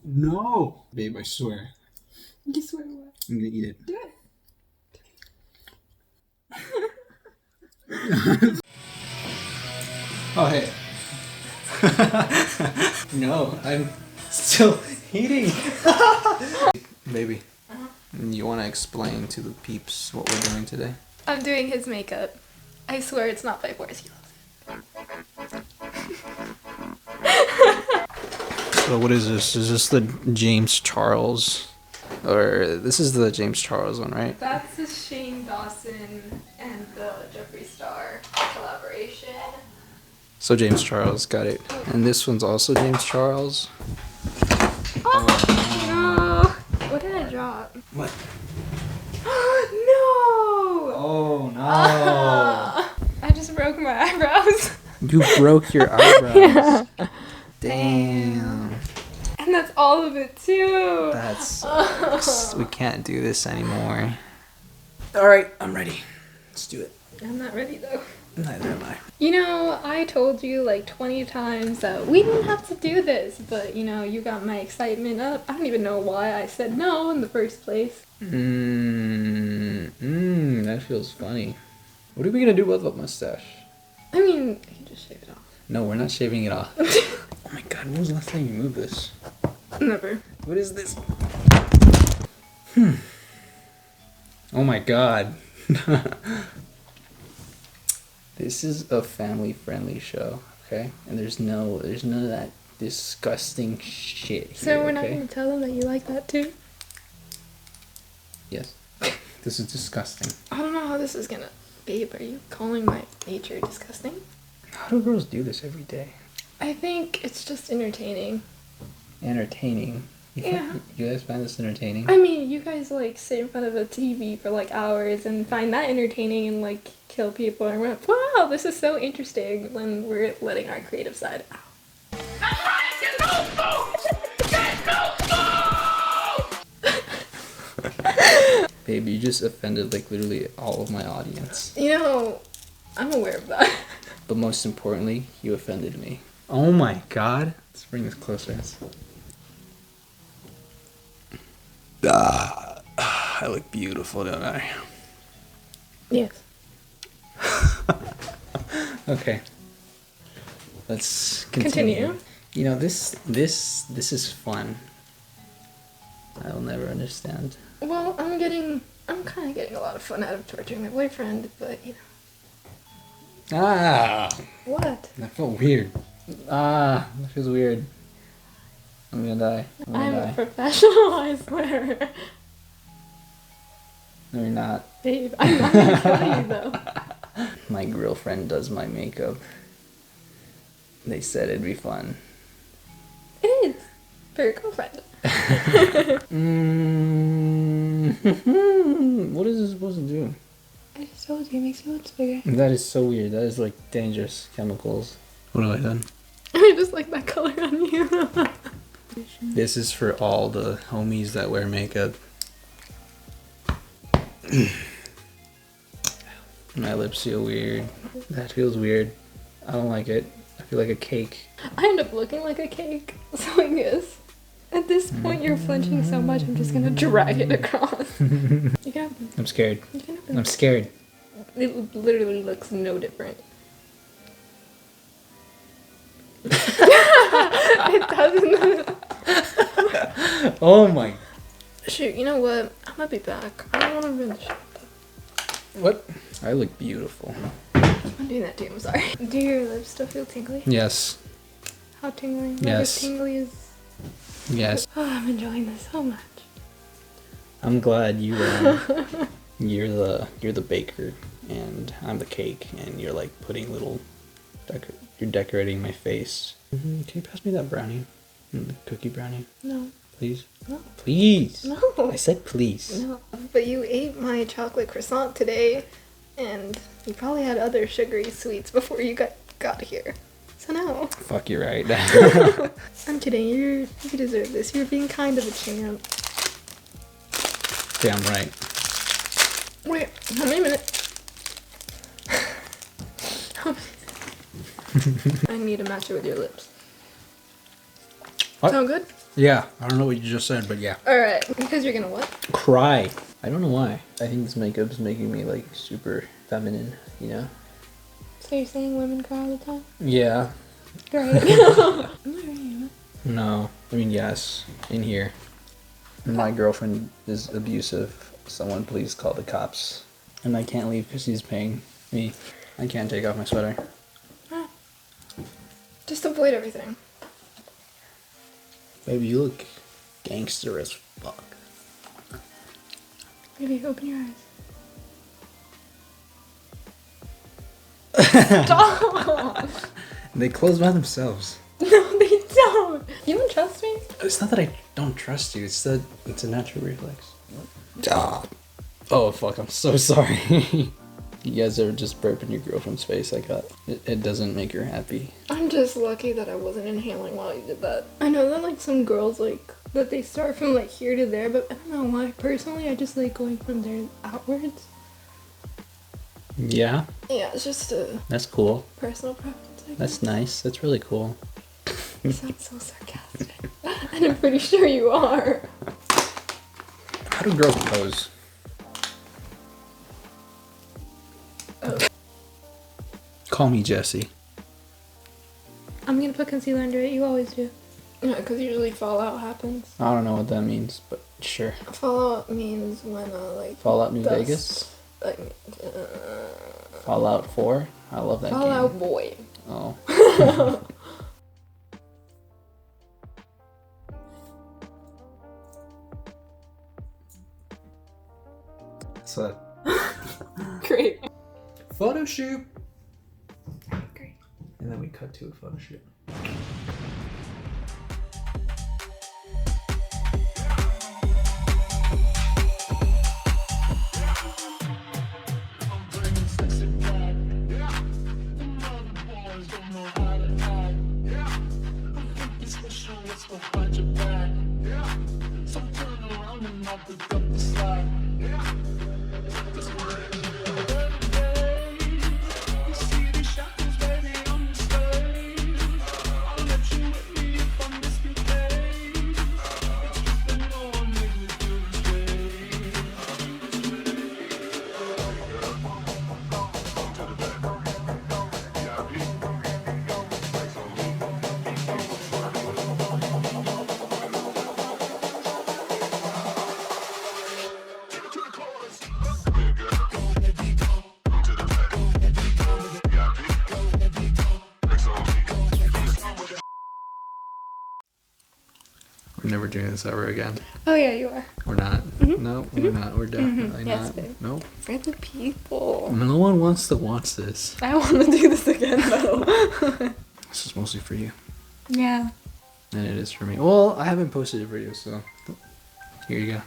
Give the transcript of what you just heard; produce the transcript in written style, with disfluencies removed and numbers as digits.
No! Babe, I swear. You swear what? I'm gonna eat it. Do it. Oh, hey. No, I'm still eating. Baby, you want to explain to the peeps what we're doing today? I'm doing his makeup. I swear it's not by force. He loves So what is this? Is this the James Charles? Or this is the James Charles one, right? it. That's the Shane Dawson and the Jeffree Star collaboration. So James Charles, got it. And this one's also James Charles. Oh, no! What did I drop? What? No! Oh no! I just broke my eyebrows. You broke your eyebrows. Yeah. Damn. And that's all of it too. That sucks. We can't do this anymore. Alright, I'm ready. Let's do it. I'm not ready though. Neither am I. You know, I told you like 20 times that we didn't have to do this, but you know, you got my excitement up. I don't even know why I said no in the first place. That feels funny. What are we gonna do about the mustache? I mean, you can just shave it off. No, we're not shaving it off. Oh my god, when was the last time you moved this? Never. What is this? Oh my god. This is a family-friendly show, okay? And there's none of that disgusting shit here, So we're not okay? gonna tell them that you like that too? Yes. This is disgusting. I don't know how this is gonna. Babe, are you calling my nature disgusting? How do girls do this every day? I think it's just entertaining. Entertaining. Yeah. You guys find this entertaining? I mean, you guys like sit in front of a TV for like hours and find that entertaining and like kill people and we're like, wow, this is so interesting when we're letting our creative side out. Baby, you just offended like literally all of my audience. You know, I'm aware of that. But most importantly, you offended me. Oh my god. Let's bring this closer. I look beautiful, don't I? Yes. Okay. Let's Continue. You know, this is fun. I will never understand. Well, I'm kind of getting a lot of fun out of torturing my boyfriend, but you know. Ah! What? That felt weird. Ah, that feels weird. I'm gonna die. I'm a professional, I swear. No, you're not. Babe, I'm not gonna kill you though. My girlfriend does my makeup. They said it'd be fun. It is. For your girlfriend. What is this supposed to do? I just told you, it makes your lips bigger. That is so weird. That is like dangerous chemicals. What have I done? I just like that color on you. This is for all the homies that wear makeup. My lips feel weird. That feels weird. I don't like it. I feel like a cake. I end up looking like a cake. So I guess at this point you're flinching so much I'm just gonna drag it across. You can open. I'm scared. You can open. I'm scared. It literally looks no different. It doesn't. Oh my. Shoot, you know what? I'm gonna be back. I don't wanna ruin the show. What? I look beautiful. I'm doing that too, I'm sorry. Do your lips still feel tingly? Yes. How tingly? Not Yes. as tingly as... Yes. Oh, I'm enjoying this so much. I'm glad you you're the baker and I'm the cake and you're like putting little you're decorating my face. Can you pass me that brownie? The cookie brownie, No. please? No. Please. No. I said please. No. But you ate my chocolate croissant today, and you probably had other sugary sweets before you got here. So no. Fuck, you're right. I'm kidding. You deserve this. You're being kind of a champ. Damn right. Wait, how many minutes? I need to match it with your lips. What? Sound good? Yeah, I don't know what you just said, but yeah. Alright. Because you're gonna what? Cry. I don't know why. I think this makeup's making me like super feminine, you know? So you're saying women cry all the time? Yeah. Right. No. I mean, yes. In here. My girlfriend is abusive. Someone please call the cops. And I can't leave because he's paying me. I can't take off my sweater. Just avoid everything. Baby, you look gangster as fuck. Baby, open your eyes. Stop! They close by themselves. No, they don't. You don't trust me? It's not that I don't trust you. It's that it's a natural reflex. Ah. Oh, fuck. I'm so sorry. You guys ever just burp in your girlfriend's face like that? It doesn't make her happy. I'm just lucky that I wasn't inhaling while you did that. I know that like some girls like that they start from like here to there, but I don't know why. Personally, I just like going from there outwards. Yeah? Yeah, it's just a That's cool. personal preference. I guess. That's nice. That's really cool. You sound so sarcastic. And I'm pretty sure you are. How do girls pose? Oh. Call me Jesse. I'm gonna put concealer under it. You always do. Yeah, because usually fallout happens. I don't know what that means, but sure. Fallout means when like Fallout New dust, Vegas? like Fallout 4? I love that Fallout game. Boy. Oh. So, Great. photo shoot. Great. And then we cut to a photo shoot. We're never doing this ever again. Oh yeah, you are. We're not. Mm-hmm. No, we're not. We're definitely Yes, not. babe. Nope. For the people. No one wants to watch this. I want to do this again though. This is mostly for you. Yeah. And it is for me. Well, I haven't posted a video, so here you go.